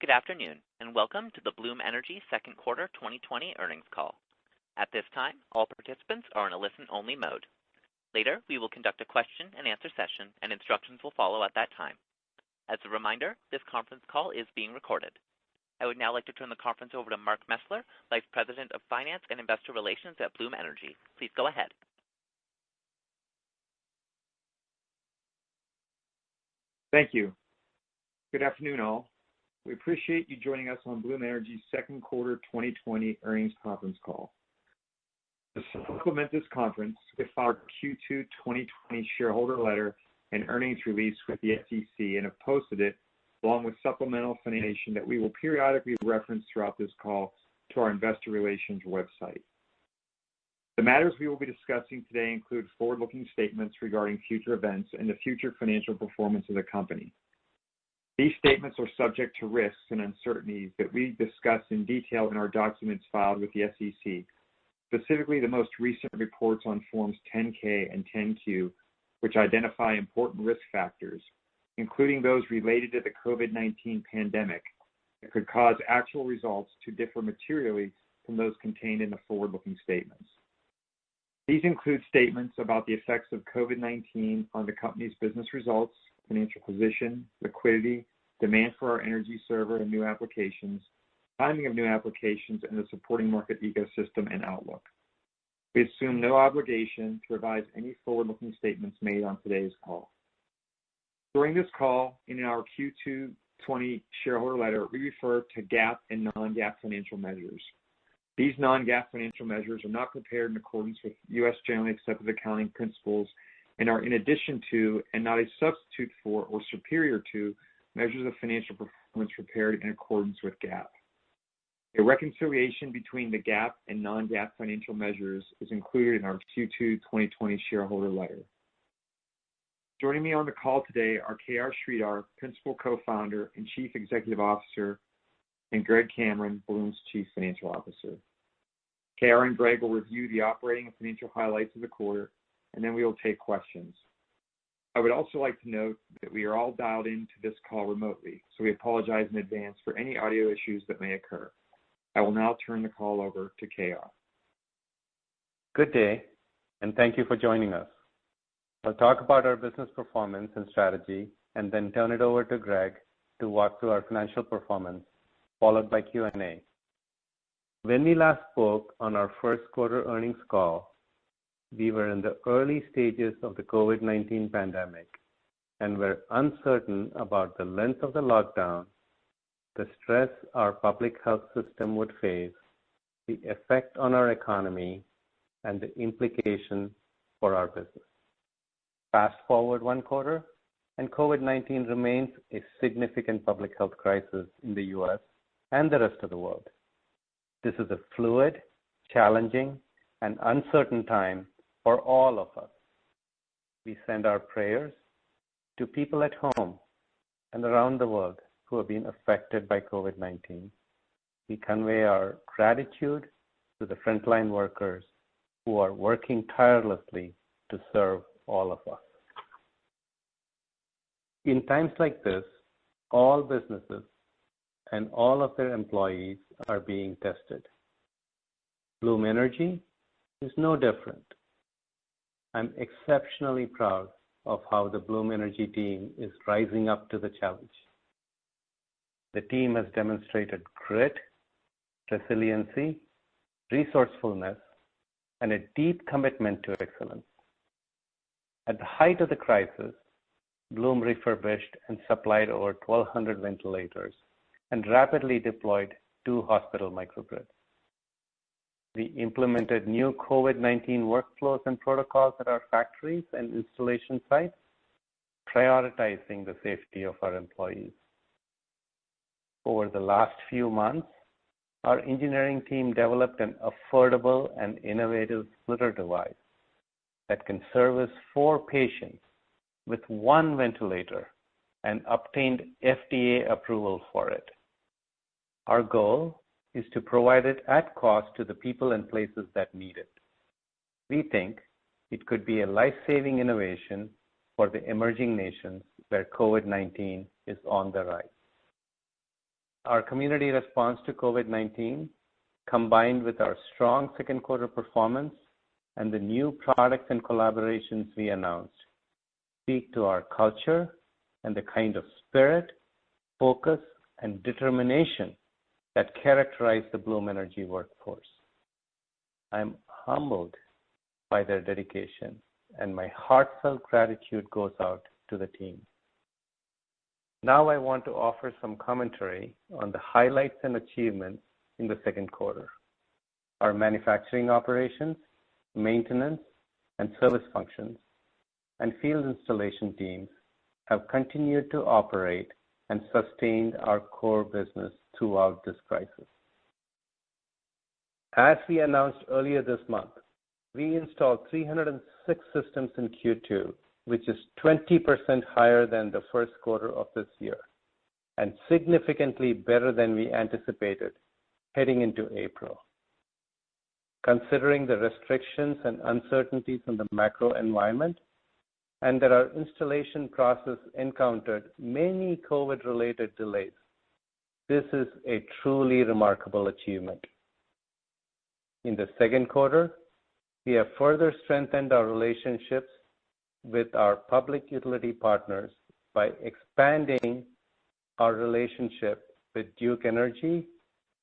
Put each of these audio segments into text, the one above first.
Good afternoon, and welcome to the Bloom Energy second quarter 2020 earnings call. At this time, all participants are in a listen-only mode. Later, we will conduct a question-and-answer session, and instructions will follow at that time. As a reminder, this conference call is being recorded. I would now like to turn the conference over to Mark Messler, Vice President of Finance and Investor Relations at Bloom Energy. Please go ahead. Thank you. Good afternoon, all. We appreciate you joining us on Bloom Energy's second quarter 2020 earnings conference call. To supplement this conference, we filed our Q2 2020 shareholder letter and earnings release with the SEC and have posted it, along with supplemental information that we will periodically reference throughout this call, to our investor relations website. The matters we will be discussing today include forward-looking statements regarding future events and the future financial performance of the company. These statements are subject to risks and uncertainties that we discuss in detail in our documents filed with the SEC, specifically the most recent reports on Forms 10-K and 10-Q, which identify important risk factors, including those related to the COVID-19 pandemic, that could cause actual results to differ materially from those contained in the forward-looking statements. These include statements about the effects of COVID-19 on the company's business results, financial position, liquidity, demand for our energy server and new applications, timing of new applications, and the supporting market ecosystem and outlook. We assume no obligation to revise any forward-looking statements made on today's call. During this call, in our Q2 20 shareholder letter, we refer to GAAP and non-GAAP financial measures. These non-GAAP financial measures are not prepared in accordance with U.S. generally accepted accounting principles and are in addition to, and not a substitute for or superior to, measures of financial performance prepared in accordance with GAAP. A reconciliation between the GAAP and non-GAAP financial measures is included in our Q2 2020 shareholder letter. Joining me on the call today are K.R. Sridhar, Principal Co-founder and Chief Executive Officer, and Greg Cameron, Bloom's Chief Financial Officer. K.R. and Greg will review the operating and financial highlights of the quarter, and then we will take questions. I would also like to note that we are all dialed into this call remotely, so we apologize in advance for any audio issues that may occur. I will now turn the call over to K.R. Good day, and thank you for joining us. I'll talk about our business performance and strategy, and then turn it over to Greg to walk through our financial performance, followed by Q&A. When we last spoke on our first quarter earnings call, we were in the early stages of the COVID-19 pandemic and were uncertain about the length of the lockdown, the stress our public health system would face, the effect on our economy, and the implication for our business. Fast forward one quarter, and COVID-19 remains a significant public health crisis in the U.S. and the rest of the world. This is a fluid, challenging, and uncertain time for all of us. We send our prayers to people at home and around the world who have been affected by COVID-19. We convey our gratitude to the frontline workers who are working tirelessly to serve all of us. In times like this, all businesses and all of their employees are being tested. Bloom Energy is no different. I'm exceptionally proud of how the Bloom Energy team is rising up to the challenge. The team has demonstrated grit, resiliency, resourcefulness, and a deep commitment to excellence. At the height of the crisis, Bloom refurbished and supplied over 1,200 ventilators and rapidly deployed 2 hospital microgrids. We implemented new COVID-19 workflows and protocols at our factories and installation sites, prioritizing the safety of our employees. Over the last few months, our engineering team developed an affordable and innovative splitter device that can service 4 patients with 1 ventilator and obtained FDA approval for it. Our goal is to provide it at cost to the people and places that need it. We think it could be a life-saving innovation for the emerging nations where COVID-19 is on the rise. Our community response to COVID-19, combined with our strong second quarter performance and the new products and collaborations we announced, speak to our culture and the kind of spirit, focus, and determination that characterize the Bloom Energy workforce. I'm humbled by their dedication, and my heartfelt gratitude goes out to the team. Now I want to offer some commentary on the highlights and achievements in the second quarter. Our manufacturing operations, maintenance, and service functions, and field installation teams have continued to operate and sustained our core business throughout this crisis. As we announced earlier this month, we installed 306 systems in Q2, which is 20% higher than the first quarter of this year, and significantly better than we anticipated heading into April. Considering the restrictions and uncertainties in the macro environment, and that our installation process encountered many COVID-related delays, this is a truly remarkable achievement. In the second quarter, we have further strengthened our relationships with our public utility partners by expanding our relationship with Duke Energy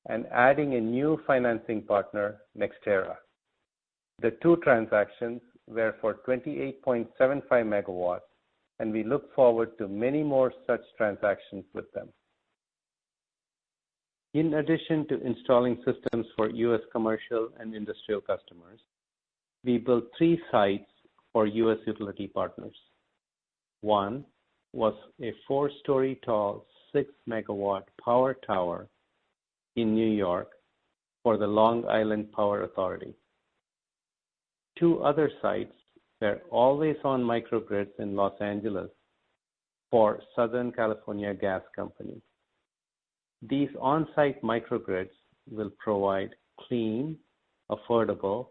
and adding a new financing partner, NextEra. The two transactions were for 28.75 megawatts, and we look forward to many more such transactions with them. In addition to installing systems for U.S. commercial and industrial customers, we built 3 sites for U.S. utility partners. One was a 4-story tall 6-megawatt power tower in New York for the Long Island Power Authority. 2 other sites were always-on microgrids in Los Angeles for Southern California Gas Company. These on-site microgrids will provide clean, affordable,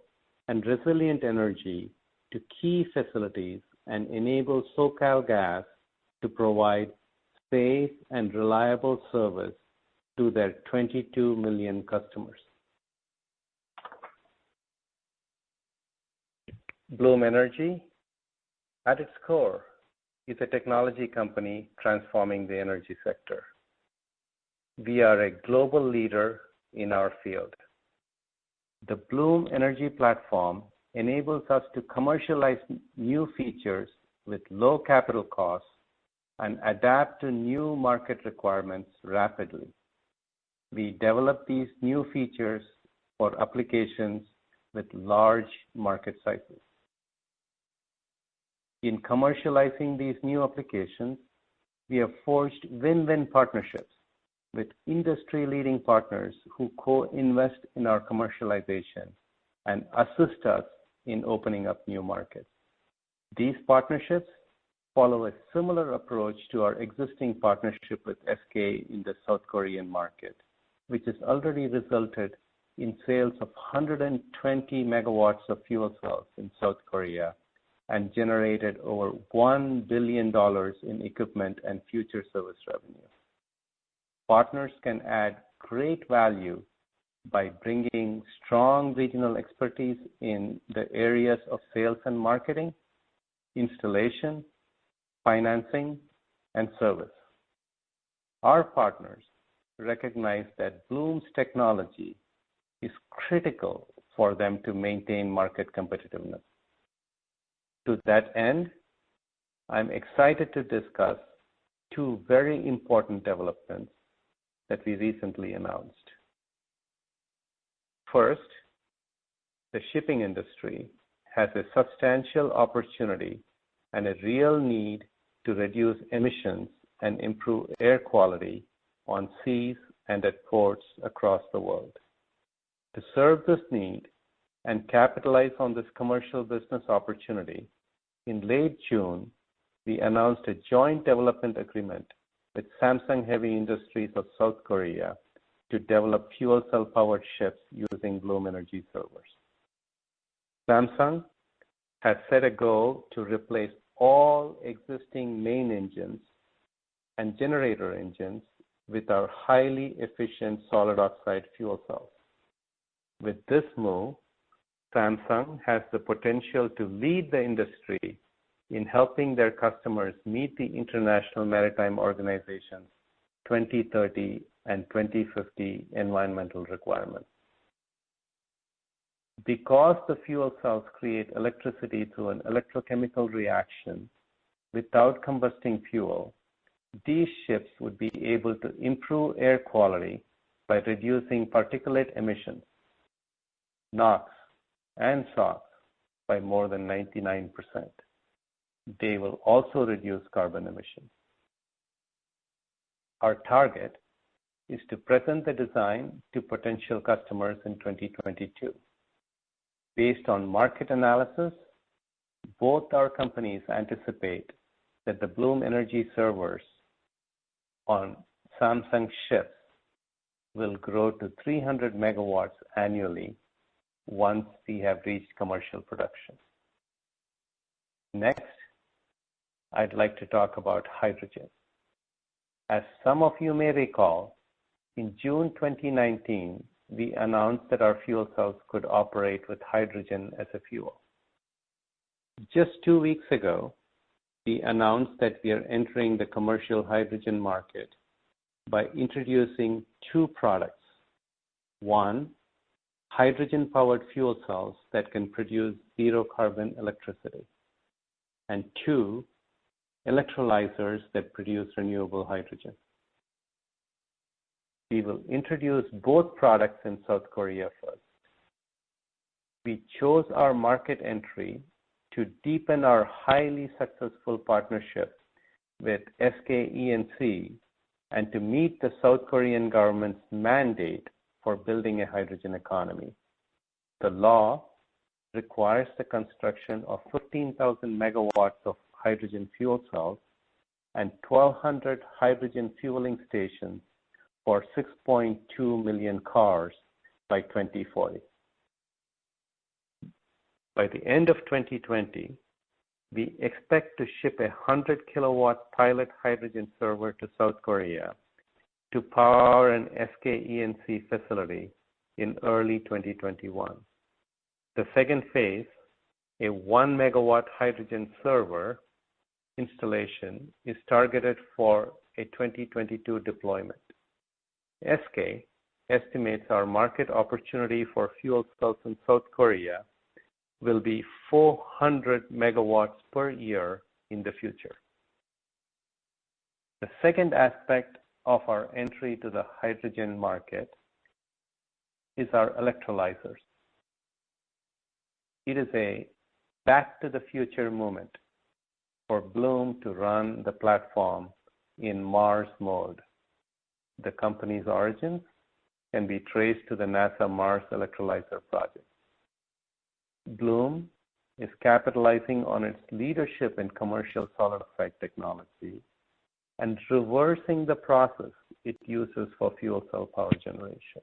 and resilient energy to key facilities and enable SoCalGas to provide safe and reliable service to their 22 million customers. Bloom Energy, at its core, is a technology company transforming the energy sector. We are a global leader in our field. The Bloom Energy platform enables us to commercialize new features with low capital costs and adapt to new market requirements rapidly. We develop these new features for applications with large market sizes. In commercializing these new applications, we have forged win-win partnerships with industry-leading partners who co-invest in our commercialization and assist us in opening up new markets. These partnerships follow a similar approach to our existing partnership with SK in the South Korean market, which has already resulted in sales of 120 megawatts of fuel cells in South Korea and generated over $1 billion in equipment and future service revenue. Partners can add great value by bringing strong regional expertise in the areas of sales and marketing, installation, financing, and service. Our partners recognize that Bloom's technology is critical for them to maintain market competitiveness. To that end, I'm excited to discuss 2 very important developments that we recently announced. First, the shipping industry has a substantial opportunity and a real need to reduce emissions and improve air quality on seas and at ports across the world. To serve this need and capitalize on this commercial business opportunity, in late June, we announced a joint development agreement with Samsung Heavy Industries of South Korea to develop fuel cell powered ships using Bloom Energy servers. Samsung has set a goal to replace all existing main engines and generator engines with our highly efficient solid oxide fuel cells. With this move, Samsung has the potential to lead the industry in helping their customers meet the International Maritime Organization's 2030 and 2050 environmental requirements. Because the fuel cells create electricity through an electrochemical reaction without combusting fuel, these ships would be able to improve air quality by reducing particulate emissions, NOx, and SOx by more than 99%. They will also reduce carbon emissions. Our target is to present the design to potential customers in 2022. Based on market analysis, both our companies anticipate that the Bloom Energy servers on Samsung ships will grow to 300 megawatts annually once we have reached commercial production. Next, I'd like to talk about hydrogen. As some of you may recall, in June 2019, we announced that our fuel cells could operate with hydrogen as a fuel. Just 2 weeks ago, we announced that we are entering the commercial hydrogen market by introducing two products. One, hydrogen-powered fuel cells that can produce zero-carbon electricity. And two, electrolyzers that produce renewable hydrogen. We will introduce both products in South Korea first. We chose our market entry to deepen our highly successful partnership with SK E&C and to meet the South Korean government's mandate for building a hydrogen economy. The law requires the construction of 15,000 megawatts of hydrogen fuel cells and 1,200 hydrogen fueling stations for 6.2 million cars by 2040. By the end of 2020, we expect to ship a 100 kilowatt pilot hydrogen server to South Korea to power an SK E&C facility in early 2021. The second phase, a 1 megawatt hydrogen server installation, is targeted for a 2022 deployment. SK estimates our market opportunity for fuel cells in South Korea will be 400 megawatts per year in the future. The second aspect of our entry to the hydrogen market is our electrolyzers. It is a back to the future moment for Bloom to run the platform in Mars mode. The company's origins can be traced to the NASA Mars electrolyzer project. Bloom is capitalizing on its leadership in commercial solid oxide technology and reversing the process it uses for fuel cell power generation.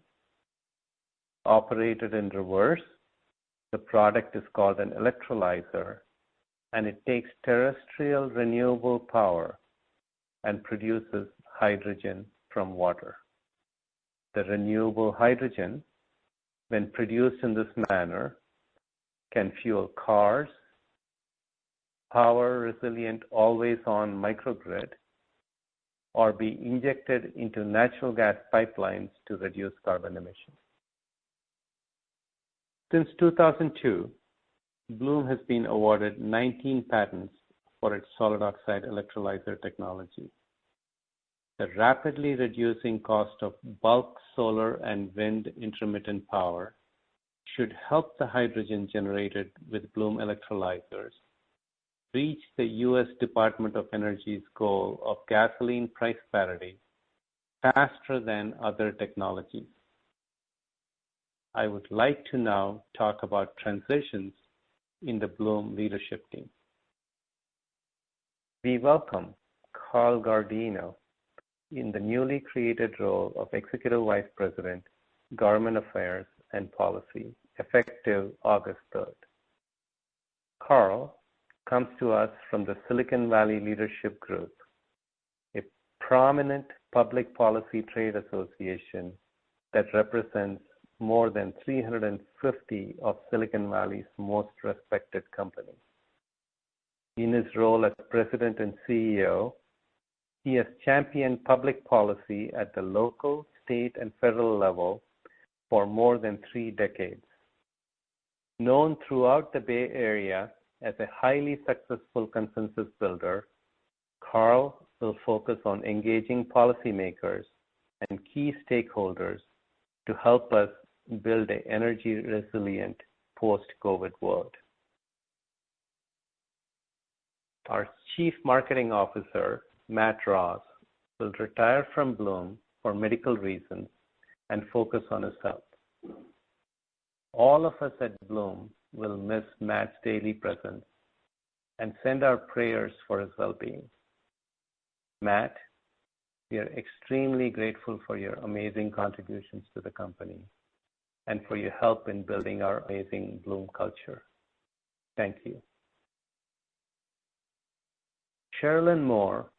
Operated in reverse, the product is called an electrolyzer, and it takes terrestrial renewable power and produces hydrogen from water. The renewable hydrogen, when produced in this manner, can fuel cars, power resilient always-on microgrid, or be injected into natural gas pipelines to reduce carbon emissions. Since 2002, Bloom has been awarded 19 patents for its solid oxide electrolyzer technology. The rapidly reducing cost of bulk solar and wind intermittent power should help the hydrogen generated with Bloom electrolyzers reach the U.S. Department of Energy's goal of gasoline price parity faster than other technologies. I would like to now talk about transitions in the Bloom leadership team. We welcome Carl Gardino in the newly created role of Executive Vice President, Government Affairs and Policy, effective August 3rd. Carl comes to us from the Silicon Valley Leadership Group, a prominent public policy trade association that represents more than 350 of Silicon Valley's most respected companies. In his role as president and CEO, he has championed public policy at the local, state, and federal level for more than 3 decades. Known throughout the Bay Area as a highly successful consensus builder, Carl will focus on engaging policymakers and key stakeholders to help us build an energy-resilient post-COVID world. Our Chief Marketing Officer, Matt Ross, will retire from Bloom for medical reasons and focus on his health. All of us at Bloom will miss Matt's daily presence and send our prayers for his well-being. Matt, we are extremely grateful for your amazing contributions to the company and for your help in building our amazing Bloom culture. Thank you. Sherilyn Moore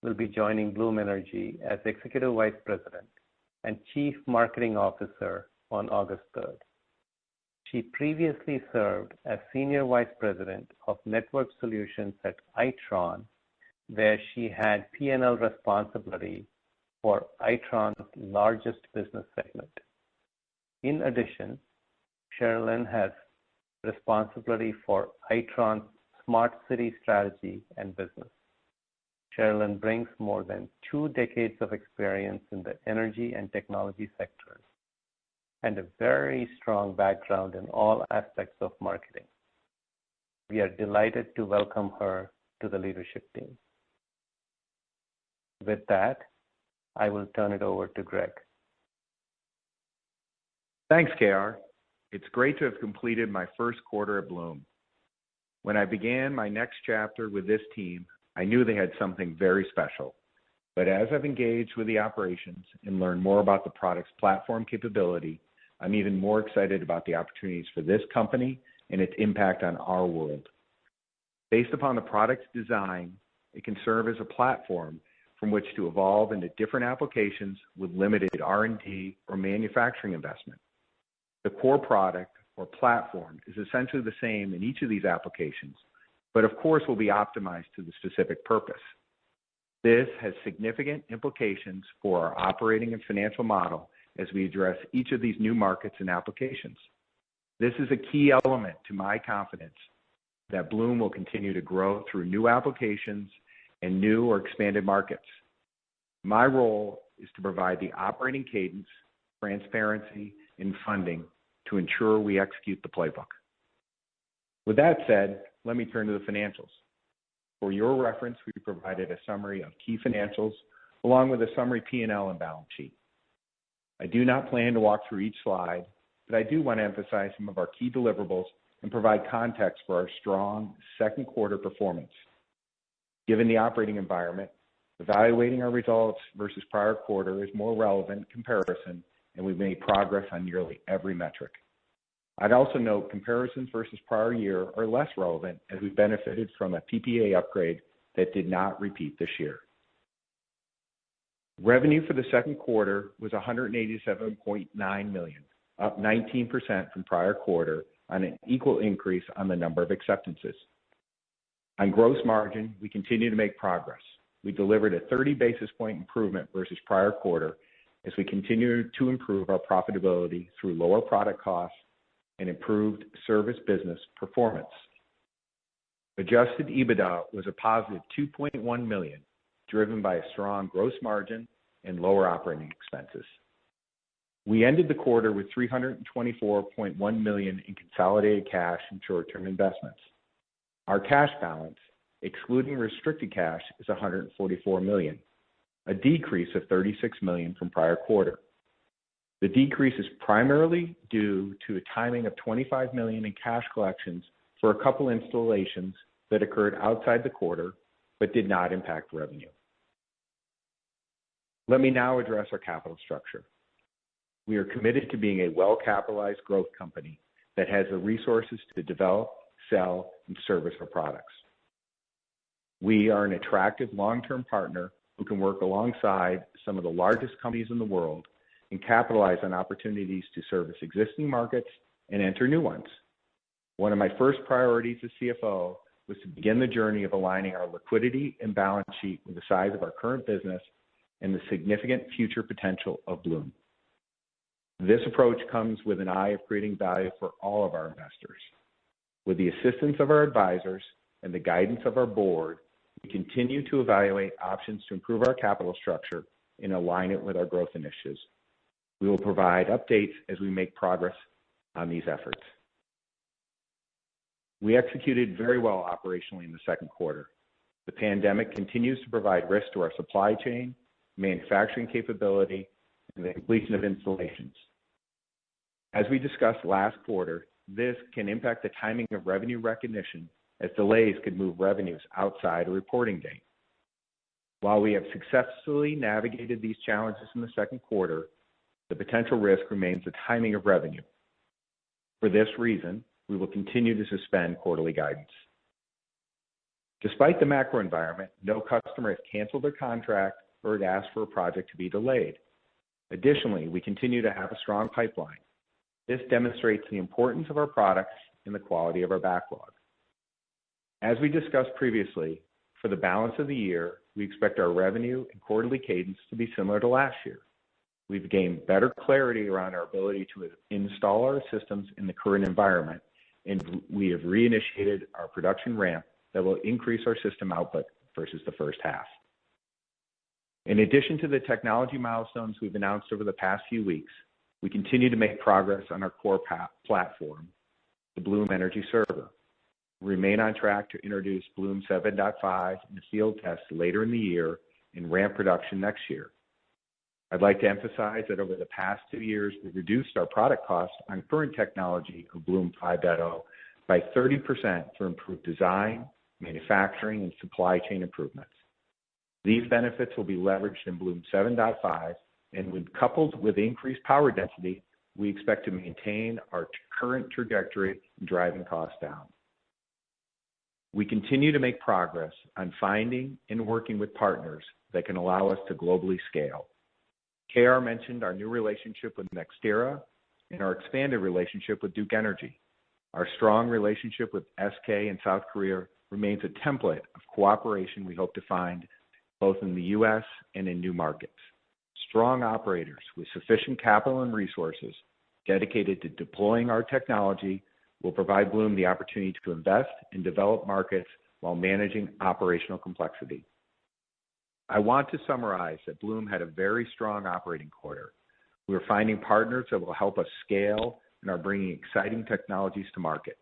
will be joining Bloom Energy as Executive Vice President and Chief Marketing Officer on August 3rd. She previously served as Senior Vice President of Network Solutions at Itron, where she had P&L responsibility for Itron's largest business segment. In addition, Sherilyn has responsibility for Itron's smart city strategy and business. Sherilyn brings more than 2 decades of experience in the energy and technology sectors and a very strong background in all aspects of marketing. We are delighted to welcome her to the leadership team. With that, I will turn it over to Greg. Thanks, KR. It's great to have completed my first quarter at Bloom. When I began my next chapter with this team, I knew they had something very special. But as I've engaged with the operations and learned more about the product's platform capability, I'm even more excited about the opportunities for this company and its impact on our world. Based upon the product's design, it can serve as a platform from which to evolve into different applications with limited R&D or manufacturing investment. The core product or platform is essentially the same in each of these applications, but of course will be optimized to the specific purpose. This has significant implications for our operating and financial model as we address each of these new markets and applications. This is a key element to my confidence that Bloom will continue to grow through new applications and new or expanded markets. My role is to provide the operating cadence, transparency, and funding to ensure we execute the playbook. With that said, let me turn to the financials. For your reference, we provided a summary of key financials along with a summary P&L and balance sheet. I do not plan to walk through each slide, but I do want to emphasize some of our key deliverables and provide context for our strong second quarter performance. Given the operating environment, evaluating our results versus prior quarter is more relevant comparison, and we've made progress on nearly every metric. I'd also note comparisons versus prior year are less relevant as we benefited from a PPA upgrade that did not repeat this year. Revenue for the second quarter was $187.9 million, up 19% from prior quarter on an equal increase on the number of acceptances. On gross margin, we continue to make progress. We delivered a 30 basis point improvement versus prior quarter as we continue to improve our profitability through lower product costs and improved service business performance. Adjusted EBITDA was a positive $2.1 million, driven by a strong gross margin and lower operating expenses. We ended the quarter with $324.1 million in consolidated cash and short-term investments. Our cash balance, excluding restricted cash, is $144 million, a decrease of $36 million from prior quarter. The decrease is primarily due to a timing of $25 million in cash collections for a couple installations that occurred outside the quarter but did not impact revenue. Let me now address our capital structure. We are committed to being a well-capitalized growth company that has the resources to develop, sell, and service our products. We are an attractive long-term partner who can work alongside some of the largest companies in the world and capitalize on opportunities to service existing markets and enter new ones. One of my first priorities as CFO was to begin the journey of aligning our liquidity and balance sheet with the size of our current business and the significant future potential of Bloom. This approach comes with an eye of creating value for all of our investors. With the assistance of our advisors and the guidance of our board, we continue to evaluate options to improve our capital structure and align it with our growth initiatives. We will provide updates as we make progress on these efforts. We executed very well operationally in the second quarter. The pandemic continues to provide risk to our supply chain, manufacturing capability, and the completion of installations. As we discussed last quarter, this can impact the timing of revenue recognition, as delays could move revenues outside a reporting date. While we have successfully navigated these challenges in the second quarter, the potential risk remains the timing of revenue. For this reason, we will continue to suspend quarterly guidance. Despite the macro environment, no customer has canceled their contract or had asked for a project to be delayed. Additionally, we continue to have a strong pipeline. This demonstrates the importance of our products and the quality of our backlog. As we discussed previously, for the balance of the year, we expect our revenue and quarterly cadence to be similar to last year. We've gained better clarity around our ability to install our systems in the current environment, and we have reinitiated our production ramp that will increase our system output versus the first half. In addition to the technology milestones we've announced over the past few weeks, we continue to make progress on our core platform, the Bloom Energy Server. We remain on track to introduce Bloom 7.5 in the field test later in the year and ramp production next year. I'd like to emphasize that over the past 2 years, we've reduced our product cost on current technology of Bloom 5.0 by 30% for improved design, manufacturing, and supply chain improvements. These benefits will be leveraged in Bloom 7.5, and when coupled with increased power density, we expect to maintain our current trajectory in driving costs down. We continue to make progress on finding and working with partners that can allow us to globally scale. KR mentioned our new relationship with NextEra and our expanded relationship with Duke Energy. Our strong relationship with SK in South Korea remains a template of cooperation we hope to find both in the U.S. and in new markets. Strong operators with sufficient capital and resources dedicated to deploying our technology will provide Bloom the opportunity to invest and develop markets while managing operational complexity. I want to summarize that Bloom had a very strong operating quarter. We are finding partners that will help us scale and are bringing exciting technologies to market.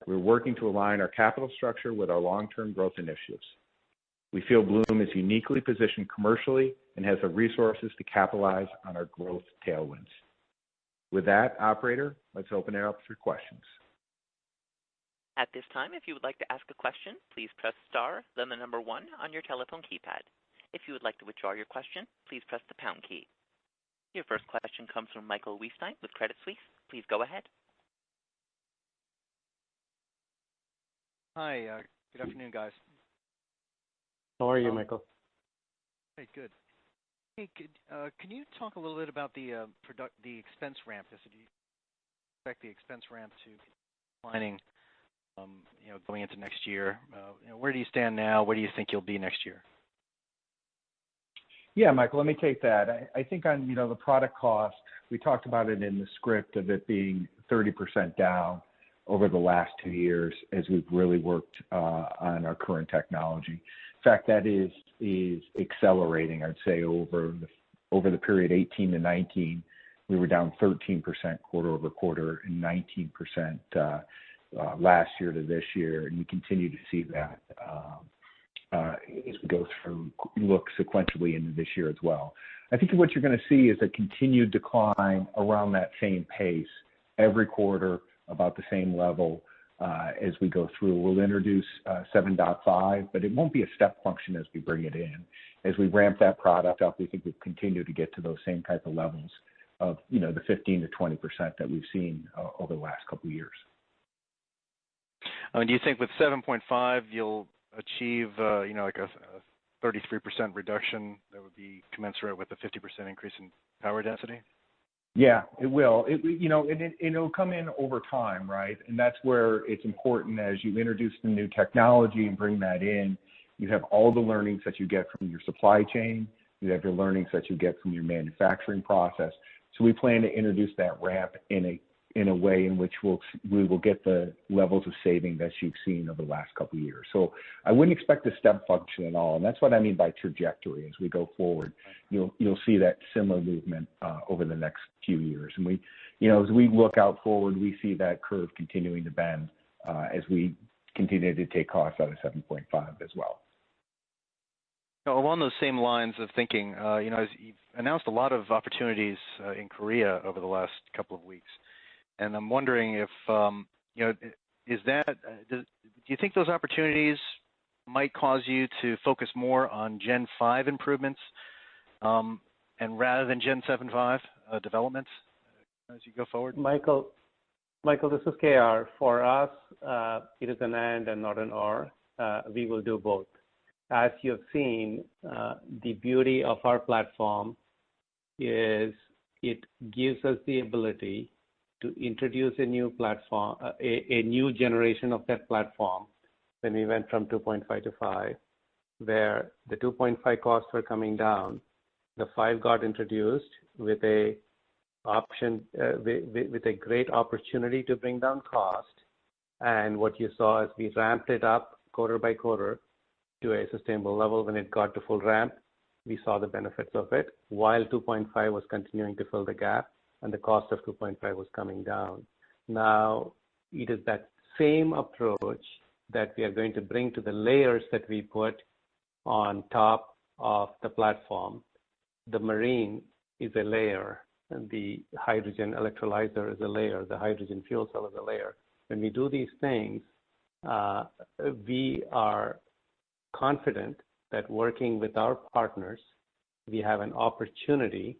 We're working to align our capital structure with our long-term growth initiatives. We feel Bloom is uniquely positioned commercially and has the resources to capitalize on our growth tailwinds. With that, operator, let's open it up for questions. At this time, if you would like to ask a question, please press star, then the number 1 on your telephone keypad. If you would like to withdraw your question, please press the pound key. Your first question comes from Michael Weinstein with Credit Suisse. Please go ahead. Hi, good afternoon, guys. How are you, Michael? Hey, good. Hey, can you talk a little bit about the expense ramp? Do you expect the expense ramp to be declining, going into next year? Where do you stand now? Where do you think you'll be next year? Yeah, Michael, let me take that. I think on the product cost, we talked about it in the script of it being 30% down over the last 2 years as we've really worked on our current technology. In fact, that is accelerating. I'd say over the period 18 to 19, we were down 13% quarter over quarter and 19% last year to this year, and we continue to see that as we go through, look sequentially into this year as well. I think what you're going to see is a continued decline around that same pace every quarter, about the same level as we go through. We'll introduce 7.5, but it won't be a step function as we bring it in. As we ramp that product up, we think we'll continue to get to those same type of levels of, the 15 to 20% that we've seen over the last couple of years. Do you think with 7.5 you'll achieve, like a 33% reduction that would be commensurate with a 50% increase in power density? Yeah, it will. It'll come in over time, right? And that's where it's important as you introduce the new technology and bring that in, you have all the learnings that you get from your supply chain. You have your learnings that you get from your manufacturing process. So we plan to introduce that ramp in a way in which we will get the levels of saving that you've seen over the last couple of years. So I wouldn't expect a step function at all, and that's what I mean by trajectory. As we go forward, you'll see that similar movement over the next few years. And as we look out forward, we see that curve continuing to bend as we continue to take costs out of 7.5 as well. Along those same lines of thinking, as you've announced a lot of opportunities in Korea over the last couple of weeks. And I'm wondering if, do you think those opportunities might cause you to focus more on Gen 5 improvements and rather than Gen 7.5 developments as you go forward? Michael, this is KR. For us, it is an and not an or. We will do both. As you have seen, the beauty of our platform is it gives us the ability to introduce a new platform, a new generation of that platform when we went from 2.5 to 5, where the 2.5 costs were coming down. The 5 got introduced with a great opportunity to bring down cost. And what you saw as we ramped it up quarter by quarter to a sustainable level, when it got to full ramp, we saw the benefits of it, while 2.5 was continuing to fill the gap and the cost of 2.5 was coming down. Now, it is that same approach that we are going to bring to the layers that we put on top of the platform. The marine is a layer, and the hydrogen electrolyzer is a layer, the hydrogen fuel cell is a layer. When we do these things, we are confident that working with our partners, we have an opportunity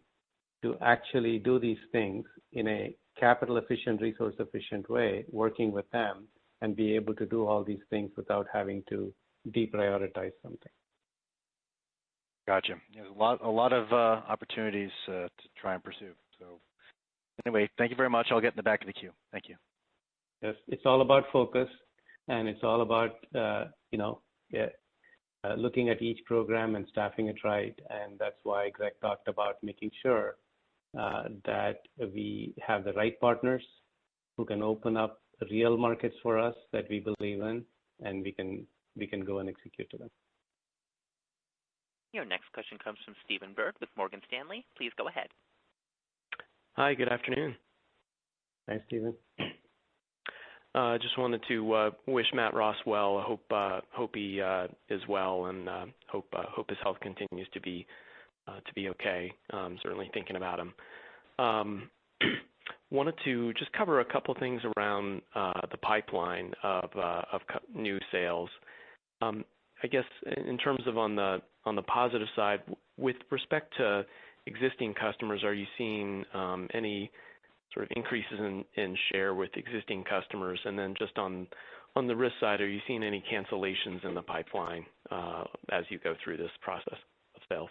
to actually do these things in a capital efficient, resource efficient way, working with them and be able to do all these things without having to deprioritize something. Gotcha. There's a lot of opportunities to try and pursue. So anyway, thank you very much. I'll get in the back of the queue. Thank you. Yes, it's all about focus, and it's all about looking at each program and staffing it right. And that's why Greg talked about making sure that we have the right partners who can open up real markets for us that we believe in, and we can go and execute to them. Your next question comes from Stephen Byrd with Morgan Stanley. Please go ahead. Hi, good afternoon. Hi, Stephen. Just wanted to wish Matt Ross well. I hope he is well, and hope his health continues to be okay. Certainly thinking about him. Wanted to just cover a couple things around the pipeline of new sales. I guess in terms of on the positive side, with respect to existing customers, are you seeing any sort of increases in share with existing customers? And then just on the risk side, are you seeing any cancellations in the pipeline as you go through this process of sales?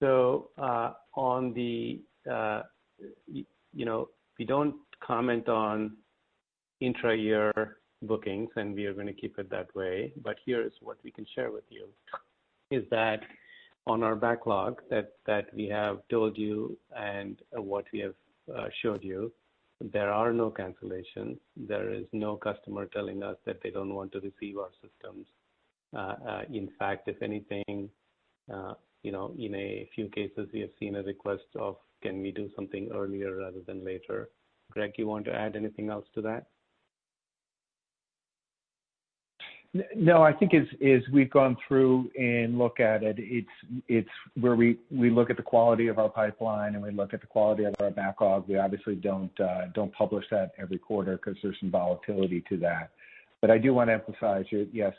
So on the, we don't comment on intra-year bookings, and we are going to keep it that way. But here's what we can share with you, is that on our backlog that we have told you and what we have showed you, there are no cancellations. There is no customer telling us that they don't want to receive our systems. In fact, if anything, in a few cases, we have seen a request of, can we do something earlier rather than later? Greg, you want to add anything else to that? No, I think as we've gone through and look at it, it's where we look at the quality of our pipeline and we look at the quality of our backlog. We obviously don't publish that every quarter because there's some volatility to that. But I do want to emphasize,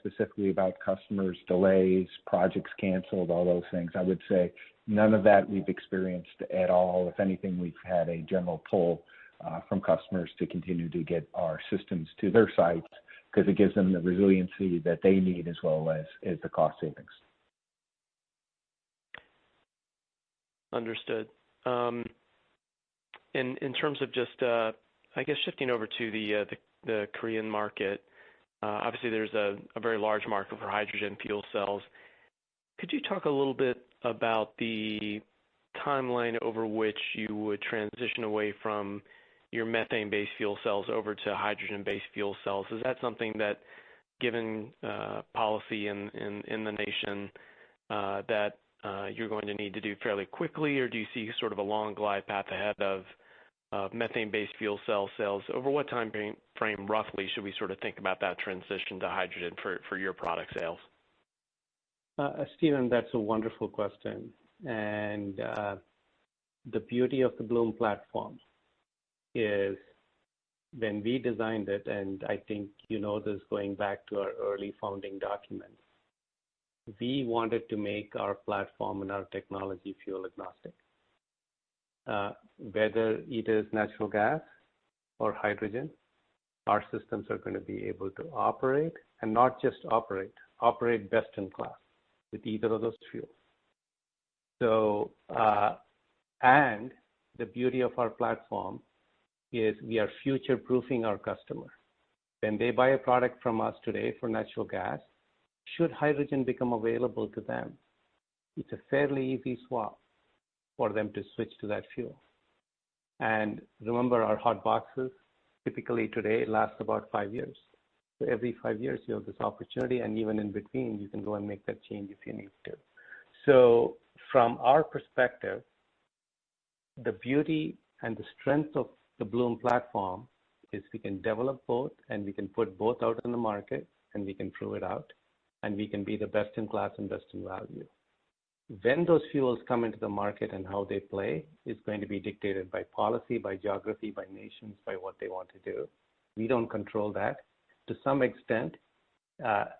specifically about customers' delays, projects canceled, all those things. I would say none of that we've experienced at all. If anything, we've had a general pull from customers to continue to get our systems to their sites because it gives them the resiliency that they need as well as the cost savings. Understood. In terms of just, I guess, shifting over to the Korean market, obviously there's a very large market for hydrogen fuel cells. Could you talk a little bit about the timeline over which you would transition away from your methane-based fuel cells over to hydrogen-based fuel cells? Is that something that, given policy in the nation, that you're going to need to do fairly quickly, or do you see sort of a long glide path ahead of methane-based fuel cell sales? Over what time frame roughly should we sort of think about that transition to hydrogen for your product sales? Stephen, that's a wonderful question. And the beauty of the Bloom platform is when we designed it, and I think you know this going back to our early founding documents, we wanted to make our platform and our technology fuel agnostic. Whether it is natural gas or hydrogen, our systems are going to be able to operate, and not just operate best in class with either of those fuels. So, and the beauty of our platform is we are future-proofing our customer. When they buy a product from us today for natural gas, should hydrogen become available to them, it's a fairly easy swap for them to switch to that fuel. And remember, our hot boxes typically today last about 5 years. So every 5 years you have this opportunity, and even in between you can go and make that change if you need to. So from our perspective, the beauty and the strength of the Bloom platform is we can develop both, and we can put both out in the market, and we can prove it out, and we can be the best in class and best in value. When those fuels come into the market and how they play is going to be dictated by policy, by geography, by nations, by what they want to do. We don't control that. To some extent,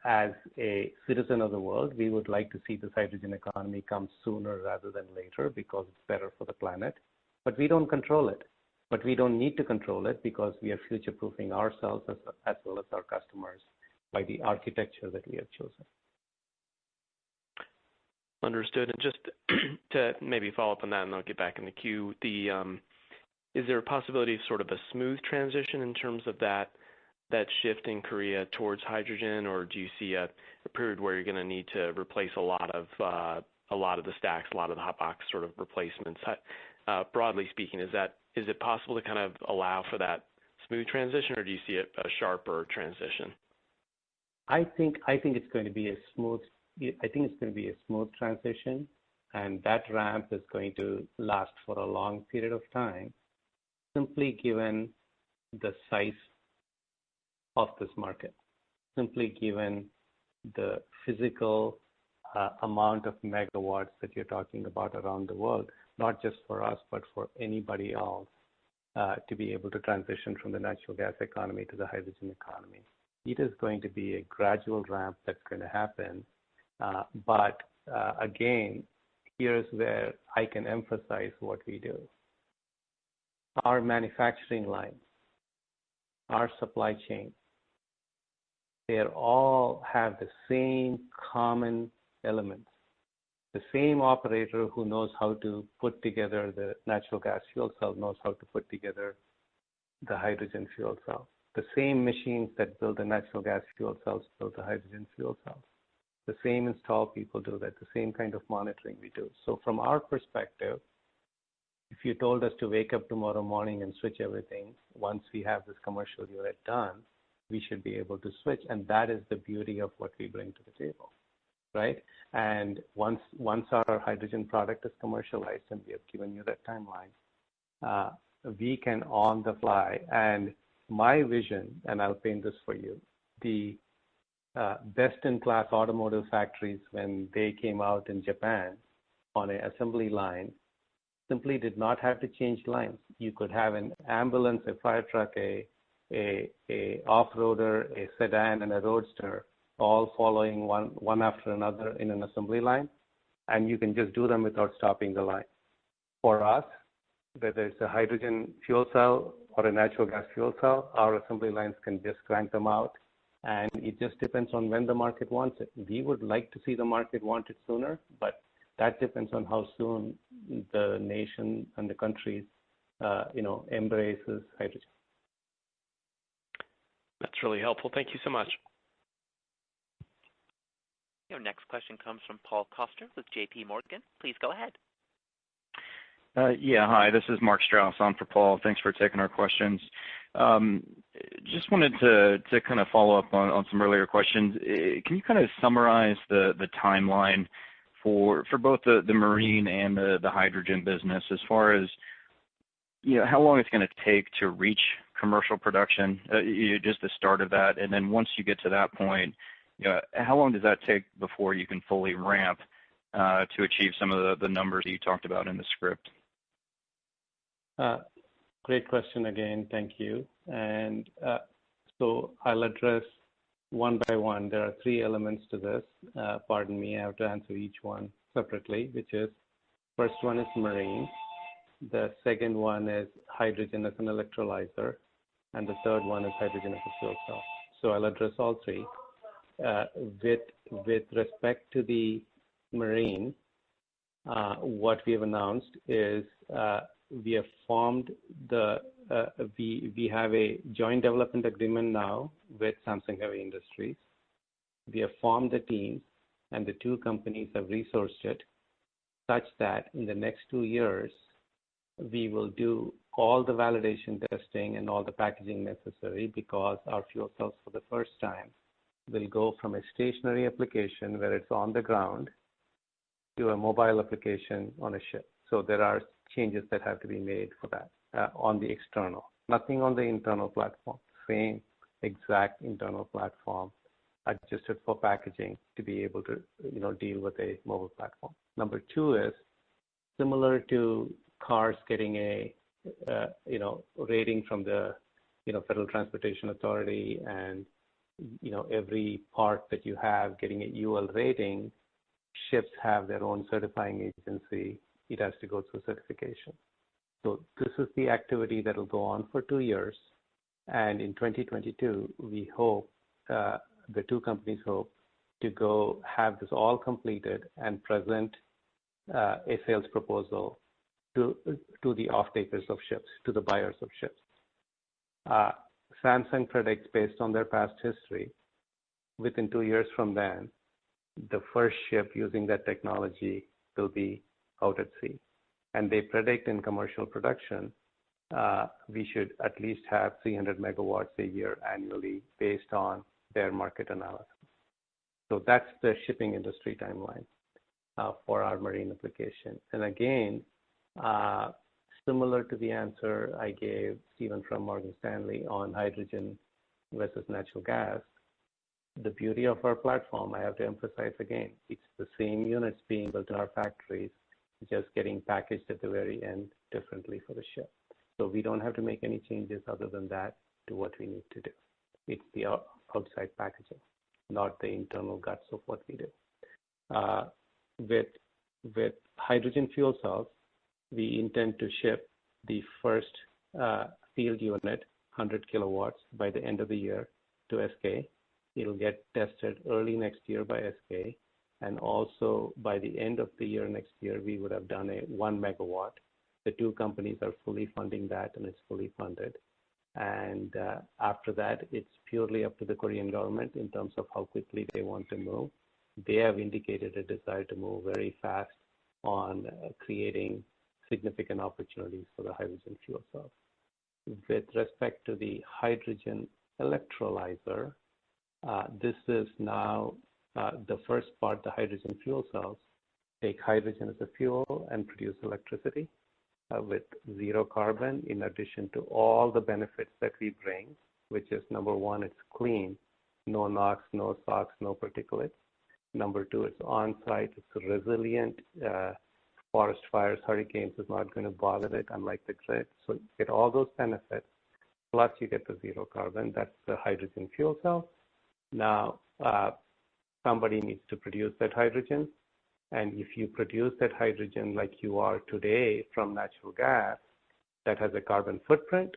as a citizen of the world, we would like to see this hydrogen economy come sooner rather than later because it's better for the planet. But we don't control it. But we don't need to control it because we are future-proofing ourselves as well as our customers by the architecture that we have chosen. Understood. And just to maybe follow up on that, and I'll get back in the queue, is there a possibility of sort of a smooth transition in terms of that shift in Korea towards hydrogen, or do you see a period where you're going to need to replace a lot of the stacks, a lot of the hot box sort of replacements? Broadly speaking, is it possible to kind of allow for that smooth transition, or do you see a sharper transition? I think it's going to be a smooth. I think it's going to be a smooth transition, and that ramp is going to last for a long period of time, simply given the size of this market, simply given the physical amount of megawatts that you're talking about around the world, not just for us, but for anybody else to be able to transition from the natural gas economy to the hydrogen economy. It is going to be a gradual ramp that's going to happen. But again, here's where I can emphasize what we do. Our manufacturing line, our supply chain, they all have the same common elements. The same operator who knows how to put together the natural gas fuel cell knows how to put together the hydrogen fuel cell. The same machines that build the natural gas fuel cells build the hydrogen fuel cells. The same install people do that, the same kind of monitoring we do. So from our perspective, if you told us to wake up tomorrow morning and switch everything, once we have this commercial unit done, we should be able to switch. And that is the beauty of what we bring to the table, right? And once our hydrogen product is commercialized, and we have given you that timeline, we can on the fly. And my vision, and I'll paint this for you, the best-in-class automotive factories, when they came out in Japan on an assembly line, simply did not have to change lines. You could have an ambulance, a fire truck, a off-roader, a sedan, and a roadster, all following one after another in an assembly line, and you can just do them without stopping the line. For us, whether it's a hydrogen fuel cell or a natural gas fuel cell, our assembly lines can just crank them out And it just depends on when the market wants it. We would like to see the market want it sooner, but that depends on how soon the nation and the countries, embraces hydrogen. That's really helpful. Thank you so much. Your next question comes from Paul Coster with J.P. Morgan. Please go ahead. Hi, this is Mark Strauss on for Paul. Thanks for taking our questions. Just wanted to kind of follow up on some earlier questions. Can you kind of summarize the timeline for both the marine and the hydrogen business as far as how long it's going to take to reach commercial production, just the start of that, and then once you get to that point, how long does that take before you can fully ramp to achieve some of the numbers that you talked about in the script? Great question again. Thank you. And so I'll address one by one. There are three elements to this. Pardon me, I have to answer each one separately, which is, first one is marine. The second one is hydrogen as an electrolyzer. And the third one is hydrogen as a fuel cell. So I'll address all three. With respect to the marine, what we have announced is we have formed we have a joint development agreement now with Samsung Heavy Industries. We have formed the teams, and the two companies have resourced it such that in the next 2 years, we will do all the validation testing and all the packaging necessary, because our fuel cells for the first time will go from a stationary application where it's on the ground to a mobile application on a ship. So there are changes that have to be made for that on the external. Nothing on the internal platform. Same exact internal platform adjusted for packaging to be able to deal with a mobile platform. Number two is similar to cars getting a rating from the Federal Transportation Authority, and every part that you have getting a UL rating. Ships have their own certifying agency. It has to go through certification. So this is the activity that will go on for 2 years. And in 2022, we hope, the two companies hope, to go have this all completed and present a sales proposal to the off-takers of ships, to the buyers of ships. Samsung predicts, based on their past history, within 2 years from then, the first ship using that technology will be out at sea. And they predict in commercial production, we should at least have 300 megawatts a year annually based on their market analysis. So that's the shipping industry timeline for our marine application. And again, similar to the answer I gave Stephen from Morgan Stanley on hydrogen versus natural gas, the beauty of our platform, I have to emphasize again, it's the same units being built in our factories, just getting packaged at the very end differently for the ship. So we don't have to make any changes other than that to what we need to do. It's the outside packaging, not the internal guts of what we do. With hydrogen fuel cells, we intend to ship the first field unit, 100 kilowatts, by the end of the year to SK. It'll get tested early next year by SK. And also by the end of the year next year, we would have done a 1 megawatt. The two companies are fully funding that, and it's fully funded. And after that, it's purely up to the Korean government in terms of how quickly they want to move. They have indicated a desire to move very fast on creating significant opportunities for the hydrogen fuel cells. With respect to the hydrogen electrolyzer, this is now the first part. The hydrogen fuel cells take hydrogen as a fuel and produce electricity with zero carbon, in addition to all the benefits that we bring, which is, number one, it's clean, no NOx, no SOx, no particulates. Number two, it's on-site, it's resilient. Forest fires, hurricanes is not going to bother it, unlike the grid. So you get all those benefits, plus you get the zero carbon. That's the hydrogen fuel cell. Now, somebody needs to produce that hydrogen. And if you produce that hydrogen like you are today from natural gas, that has a carbon footprint.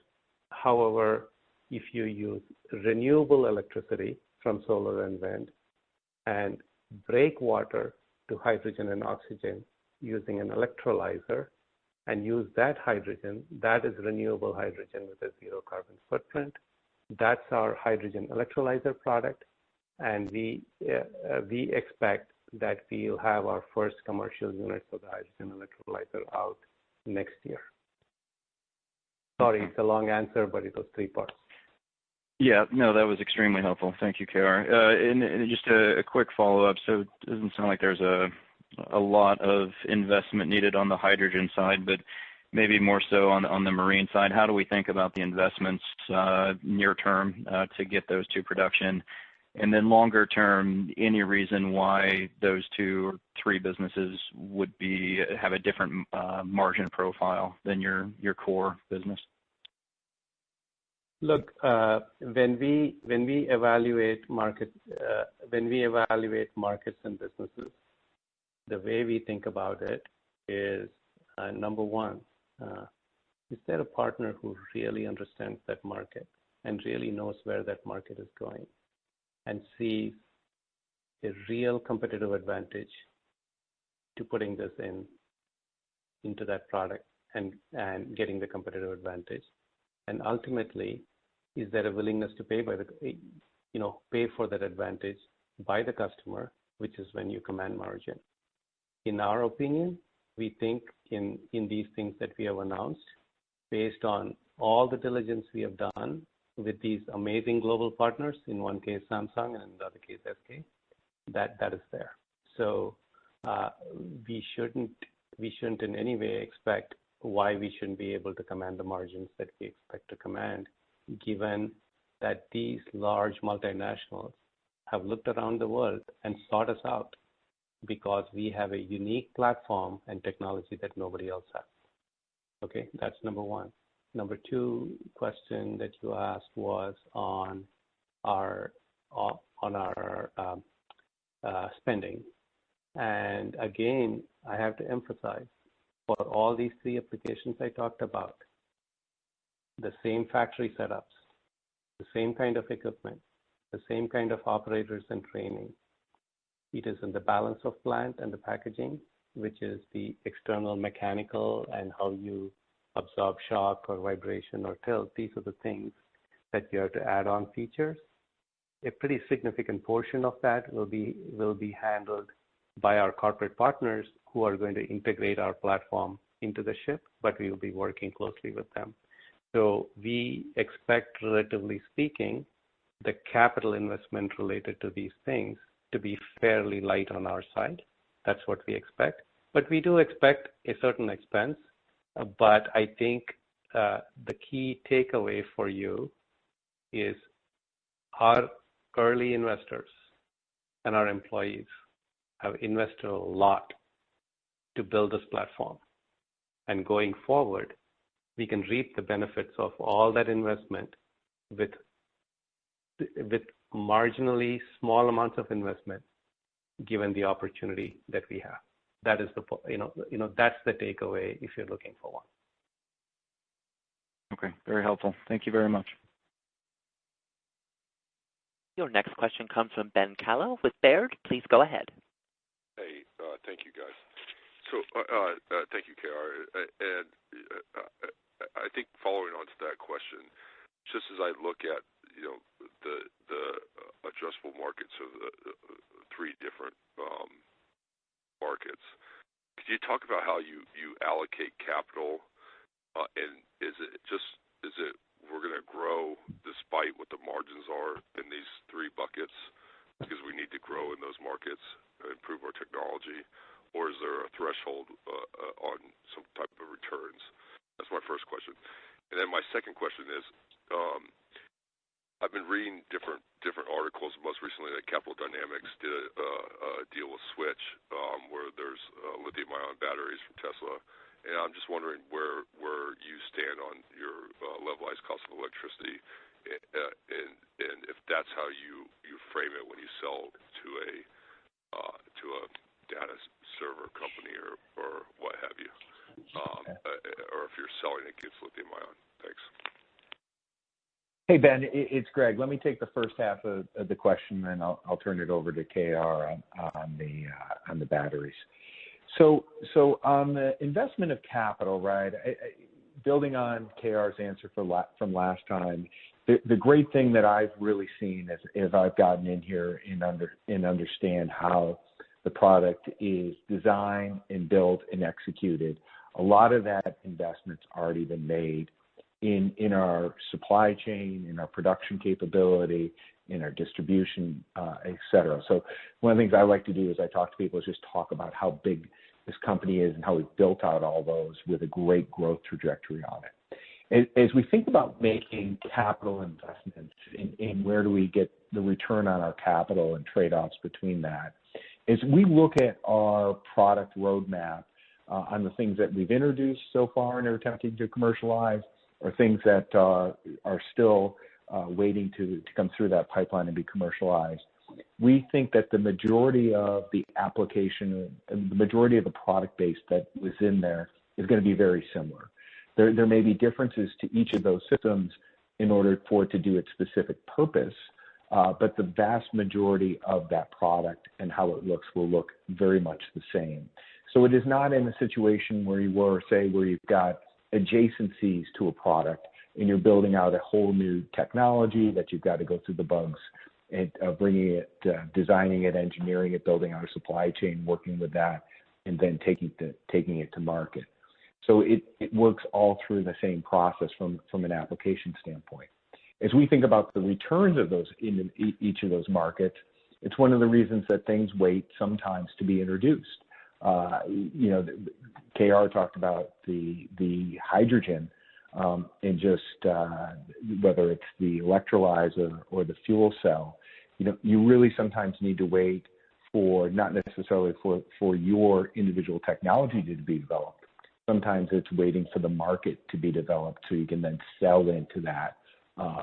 However, if you use renewable electricity, from solar and wind and break water to hydrogen and oxygen using an electrolyzer and use that hydrogen. That is renewable hydrogen with a zero carbon footprint. That's our hydrogen electrolyzer product, and we expect that we'll have our first commercial units of the hydrogen electrolyzer out next year. Sorry, it's a long answer, but it was 3 parts. Yeah, no, that was extremely helpful. Thank you, KR. And just a quick follow-up. So it doesn't sound like there's a lot of investment needed on the hydrogen side, but maybe more so on the marine side. How do we think about the investments near term to get those to production? And then longer term, any reason why those 2 or 3 businesses would have a different margin profile than your core business? Look, when we evaluate markets and businesses, the way we think about it is number one, is there a partner who really understands that market and really knows where that market is going and sees a real competitive advantage to putting this into that product and getting the competitive advantage? And ultimately, is there a willingness to pay for that advantage by the customer, which is when you command margin. In our opinion, we think in these things that we have announced, based on all the diligence we have done with these amazing global partners, in one case Samsung and in the other case SK, that is there. So we shouldn't in any way expect why we shouldn't be able to command the margins that we expect to command, given that these large multinationals have looked around the world and sought us out because we have a unique platform and technology that nobody else has. Okay, that's number one. Number 2 question that you asked was on our spending. And again, I have to emphasize, for all these 3 applications I talked about, the same factory setups, the same kind of equipment, the same kind of operators and training. It is in the balance of plant and the packaging, which is the external mechanical and how you absorb shock or vibration or tilt. These are the things that you have to add on features. A pretty significant portion of that will be handled by our corporate partners who are going to integrate our platform into the ship, but we will be working closely with them. So we expect, relatively speaking, the capital investment related to these things to be fairly light on our side. That's what we expect. But we do expect a certain expense. But I think the key takeaway for you is our early investors and our employees have invested a lot to build this platform. And going forward, we can reap the benefits of all that investment with marginally small amounts of investment, given the opportunity that we have. That is that's the takeaway if you're looking for one. Okay, very helpful. Thank you very much. Your next question comes from Ben Kallo with Baird. Please go ahead. Hey, thank you, guys. So, thank you, KR. And I think following on to that question, just as I look at the addressable markets of the 3 different markets, could you talk about how you allocate capital? And is it we're going to grow despite what the margins are in these 3 buckets because we need to grow in those markets and improve our technology? Or is there a threshold on some type of returns? That's my first question. And then my second question is, I've been reading different articles. Most recently, that Capital Dynamics did a deal with Switch, where there's lithium-ion batteries from Tesla. And I'm just wondering where you stand on your levelized cost of electricity, and if that's how you frame it when you sell to a data server company or what have you, or if you're selling against lithium-ion. Thanks. Hey, Ben, it's Greg. Let me take the first half of the question, then I'll turn it over to KR on the batteries. So on the investment of capital, right, building on KR's answer from last time, the great thing that I've really seen as I've gotten in here and understand how the product is designed and built and executed, a lot of that investment's already been made in our supply chain, in our production capability, in our distribution, et cetera. So one of the things I like to do is I talk to people is just talk about how big this company is and how we've built out all those with a great growth trajectory on it. As we think about making capital investments in where do we get the return on our capital and trade-offs between that, as we look at our product roadmap on the things that we've introduced so far and are attempting to commercialize, or things that are still waiting to come through that pipeline and be commercialized, we think that the majority of the application, the majority of the product base that was in there is going to be very similar. There may be differences to each of those systems in order for it to do its specific purpose, but the vast majority of that product and how it looks will look very much the same. So it is not in a situation where where you've got adjacencies to a product and you're building out a whole new technology that you've got to go through the bugs and bringing it, designing it, engineering it, building out a supply chain, working with that, and then taking it to market. So it works all through the same process from an application standpoint. As we think about the returns of those in each of those markets, it's one of the reasons that things wait sometimes to be introduced. KR talked about the hydrogen and just whether it's the electrolyzer or the fuel cell. You really sometimes need to wait for not necessarily for your individual technology to be developed. Sometimes it's waiting for the market to be developed so you can then sell into that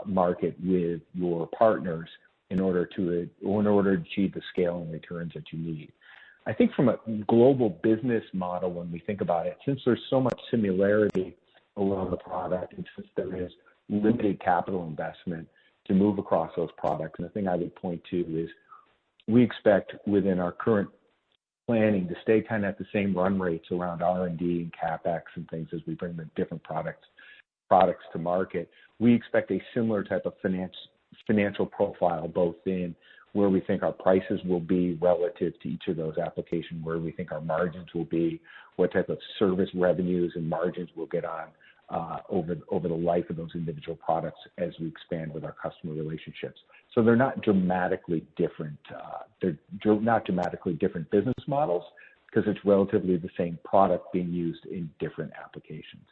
market with your partners in order to achieve the scale and returns that you need. I think from a global business model, when we think about it, since there's so much similarity around the product, and since there is limited capital investment to move across those products, and the thing I would point to is we expect within our current planning to stay kind of at the same run rates around R&D and CapEx and things as we bring the different products to market. We expect a similar type of financial profile, both in where we think our prices will be relative to each of those applications, where we think our margins will be, what type of service revenues and margins we'll get on over the life of those individual products as we expand with our customer relationships. So they're not dramatically different. They're not dramatically different business models because it's relatively the same product being used in different applications.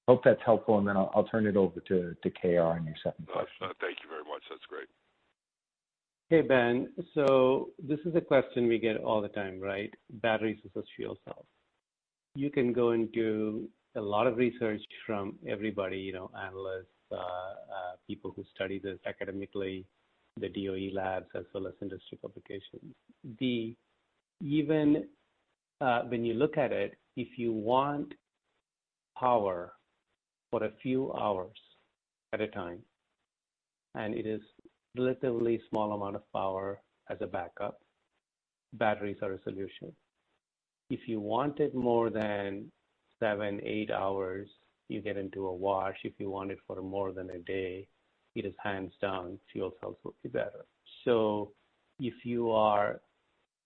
Hope that's helpful, and then I'll turn it over to KR on your second question. Thank you very much. That's great. Hey, Ben. So this is a question we get all the time, right? Batteries versus fuel cells. You can go and do a lot of research from everybody, analysts, people who study this academically, the DOE labs, as well as industry publications. Even when you look at it, if you want power for a few hours at a time, and it is relatively small amount of power as a backup, batteries are a solution. If you wanted more than 7-8 hours, you get into a wash. If you want it for more than a day, it is hands down, fuel cells will be better. So if you are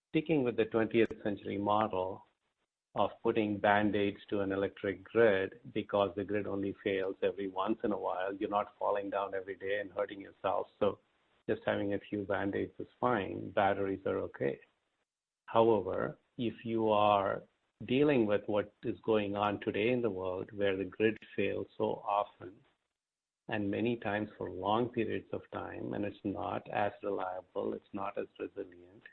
sticking with the 20th century model of putting band-aids to an electric grid because the grid only fails every once in a while, you're not falling down every day and hurting yourself. So just having a few band-aids is fine. Batteries are okay. However, if you are dealing with what is going on today in the world where the grid fails so often and many times for long periods of time, and it's not as reliable, it's not as resilient,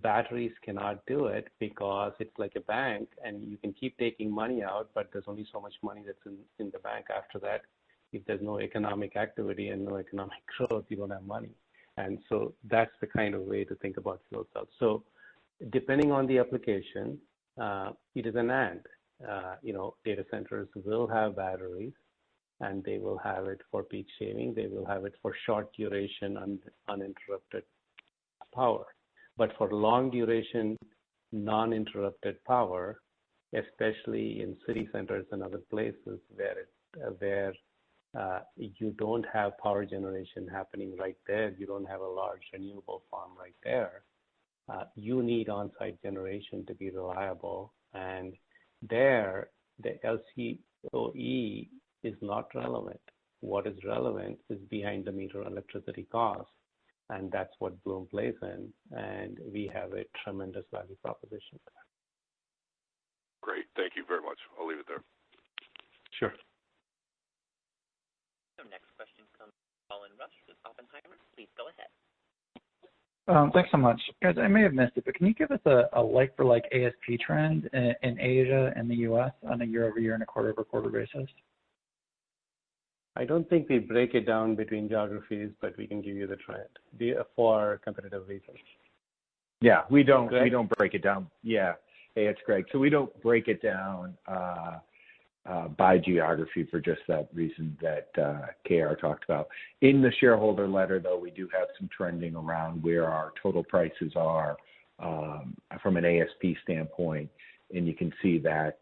batteries cannot do it because it's like a bank and you can keep taking money out, but there's only so much money that's in the bank. After that, if there's no economic activity and no economic growth, you don't have money. And so that's the kind of way to think about fuel cells. So depending on the application, it is an and. Data centers will have batteries. and they will have it for peak shaving. They will have it for short duration, uninterrupted power. But for long duration, non-interrupted power, especially in city centers and other places where you don't have power generation happening right there, you don't have a large renewable farm right there, you need on-site generation to be reliable. And there, the LCOE is not relevant. What is relevant is behind the meter electricity cost, and that's what Bloom plays in, and we have a tremendous value proposition there. Great. Thank you very much. I'll leave it there. Sure. Our next question comes from Colin Rusch with Oppenheimer. Please go ahead. Thanks so much. Guys, I may have missed it, but can you give us a like-for-like ASP trend in Asia and the U.S. on a year-over-year and a quarter-over-quarter basis? I don't think we break it down between geographies, but we can give you the trend for competitive reasons. Yeah, we don't Greg? we don't break it down. Yeah, hey, it's Greg. So we don't break it down by geography for just that reason that KR talked about. In the shareholder letter, though, we do have some trending around where our total prices are from an ASP standpoint, and you can see that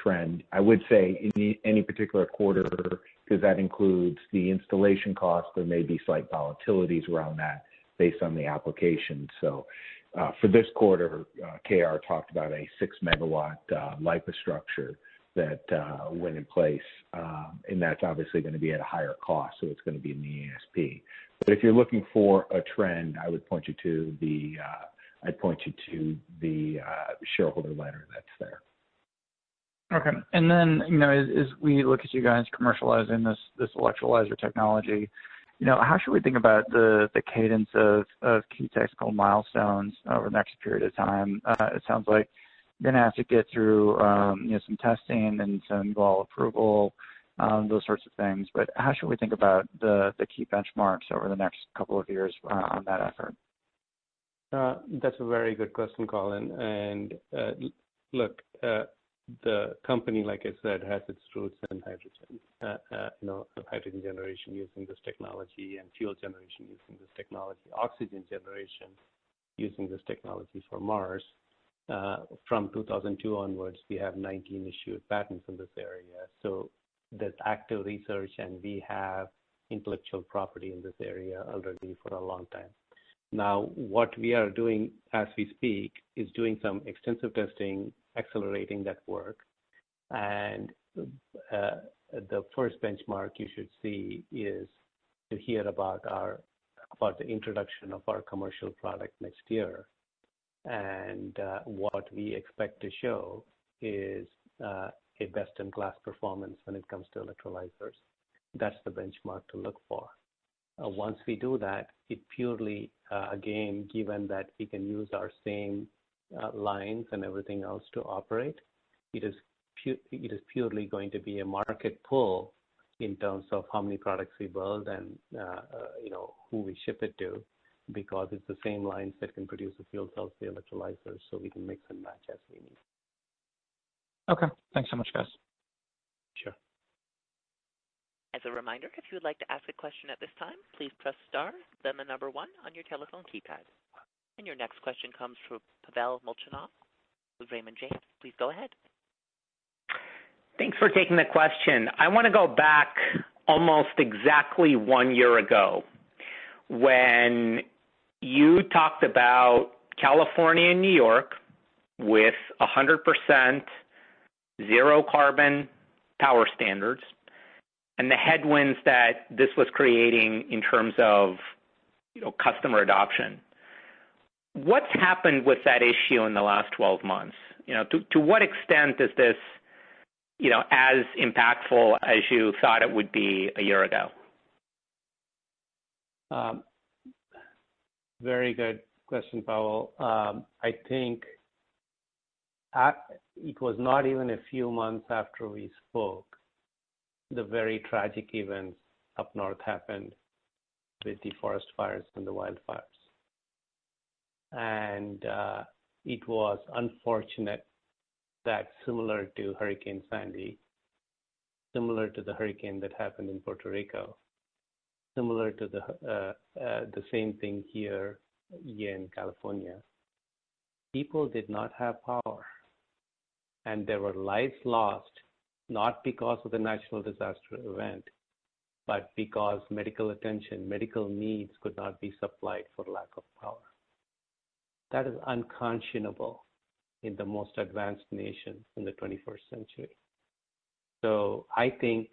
trend. I would say in any particular quarter, because that includes the installation cost, there may be slight volatilities around that based on the application. So for this quarter, KR talked about a 6 megawatt LIPA structure that went in place, and that's obviously going to be at a higher cost, so it's going to be in the ASP. But if you're looking for a trend, I would point you to the shareholder letter that's there. Okay. And then, as we look at you guys commercializing this electrolyzer technology, how should we think about the cadence of key technical milestones over the next period of time? It sounds like you're going to have to get through some testing and some wall approval, those sorts of things. But how should we think about the key benchmarks over the next couple of years on that effort? That's a very good question, Colin. And look, the company, like I said, has its roots in hydrogen, hydrogen generation using this technology, and fuel generation using this technology, oxygen generation using this technology for Mars. From 2002 onwards, we have 19 issued patents in this area. So there's active research, and we have intellectual property in this area already for a long time. Now, what we are doing as we speak is doing some extensive testing, accelerating that work. And the first benchmark you should see is to hear about the introduction of our commercial product next year. And what we expect to show is a best-in-class performance when it comes to electrolyzers. That's the benchmark to look for. Once we do that, it purely, again, given that we can use our same lines and everything else to operate, it is purely going to be a market pull in terms of how many products we build and who we ship it to, because it's the same lines that can produce the fuel cells, the electrolyzers, so we can mix and match as we need. Okay. Thanks so much, guys. Sure. As a reminder, if you would like to ask a question at this time, please press star, then the number 1 on your telephone keypad. And your next question comes from Pavel Molchanov with Raymond James. Please go ahead. Thanks for taking the question. I want to go back almost exactly 1 year ago when you talked about California and New York with 100% zero carbon power standards and the headwinds that this was creating in terms of customer adoption. What's happened with that issue in the last 12 months? To what extent is this as impactful as you thought it would be a year ago? Very good question, Pavel. I think it was not even a few months after we spoke, the very tragic events up north happened with the forest fires and the wildfires. And it was unfortunate that, similar to Hurricane Sandy, similar to the hurricane that happened in Puerto Rico, similar to the same thing here in California. People did not have power, and there were lives lost, not because of the natural disaster event, but because medical attention, medical needs could not be supplied for lack of power. That is unconscionable in the most advanced nation in the 21st century. So I think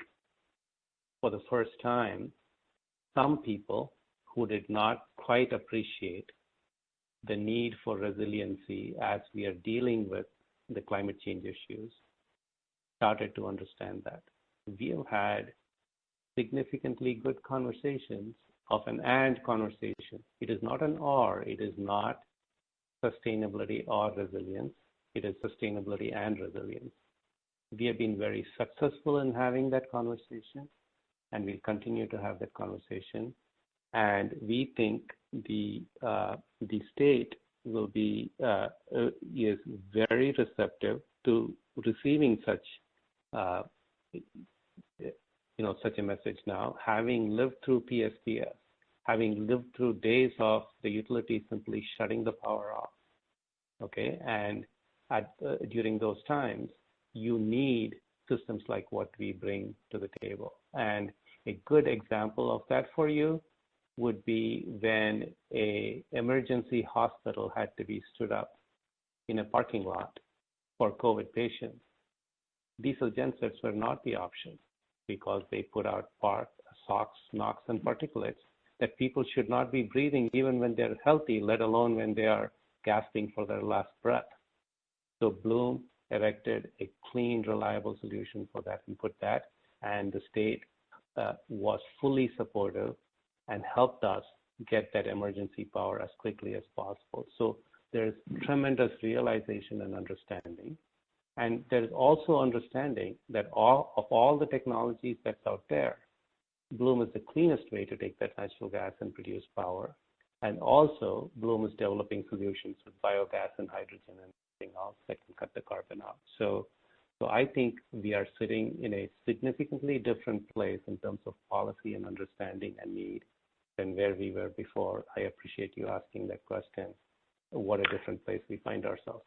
for the first time, some people who did not quite appreciate the need for resiliency as we are dealing with the climate change issues started to understand that. We have had significantly good conversations of an and conversation. It is not an or. It is not sustainability or resilience. It is sustainability and resilience. We have been very successful in having that conversation, and we'll continue to have that conversation. And we think the state will be is very receptive to receiving such such a message now, having lived through PSPS, having lived through days of the utility simply shutting the power off. Okay, and during those times, you need systems like what we bring to the table. And a good example of that for you would be when a emergency hospital had to be stood up in a parking lot for COVID patients. Diesel gensets were not the option because they put out SOx, NOx, and particulates that people should not be breathing even when they're healthy, let alone when they are gasping for their last breath. So Bloom erected a clean, reliable solution for that and put that, and the state was fully supportive and helped us get that emergency power as quickly as possible. So there's tremendous realization and understanding. And there's also understanding that of all the technologies that's out there, Bloom is the cleanest way to take that natural gas and produce power. And also, Bloom is developing solutions with biogas and hydrogen and everything else that can cut the carbon out. So I think we are sitting in a significantly different place in terms of policy and understanding and need than where we were before. I appreciate you asking that question. What a different place we find ourselves.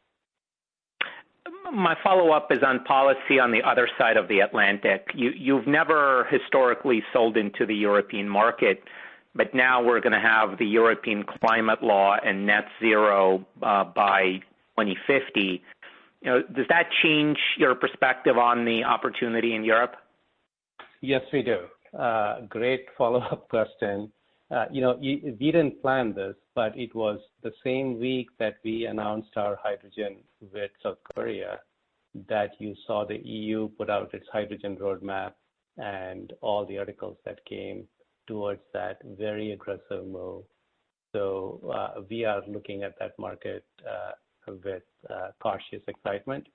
My follow-up is on policy on the other side of the Atlantic. You've never historically sold into the European market, but now we're going to have the European climate law and net zero by 2050. Does that change your perspective on the opportunity in Europe? Yes, we do. Great follow-up question. We didn't plan this, but it was the same week that we announced our hydrogen with South Korea that you saw the EU put out its hydrogen roadmap and all the articles that came towards that very aggressive move. So we are looking at that market with cautious excitement,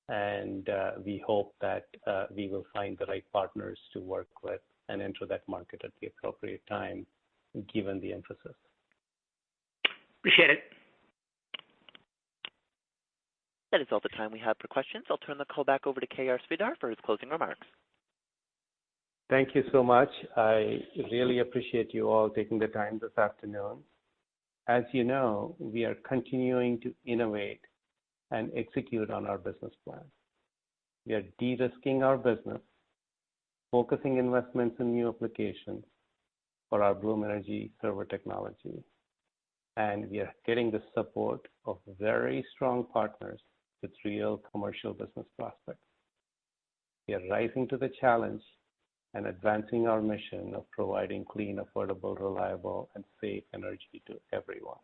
and we hope that we will find the right partners to work with and enter that market at the appropriate time, given the emphasis. Appreciate it. That is all the time we have for questions. I'll turn the call back over to K.R. Sridhar for his closing remarks. Thank you so much. I really appreciate you all taking the time this afternoon. As you know, we are continuing to innovate and execute on our business plan. We are de-risking our business, focusing investments in new applications for our Bloom Energy server technology. And we are getting the support of very strong partners with real commercial business prospects. We are rising to the challenge and advancing our mission of providing clean, affordable, reliable, and safe energy to everyone.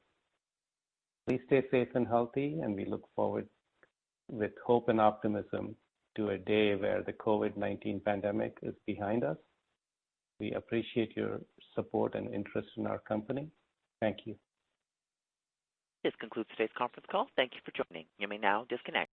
Please stay safe and healthy, and we look forward with hope and optimism to a day where the COVID-19 pandemic is behind us. We appreciate your support and interest in our company. Thank you. This concludes today's conference call. Thank you for joining. You may now disconnect.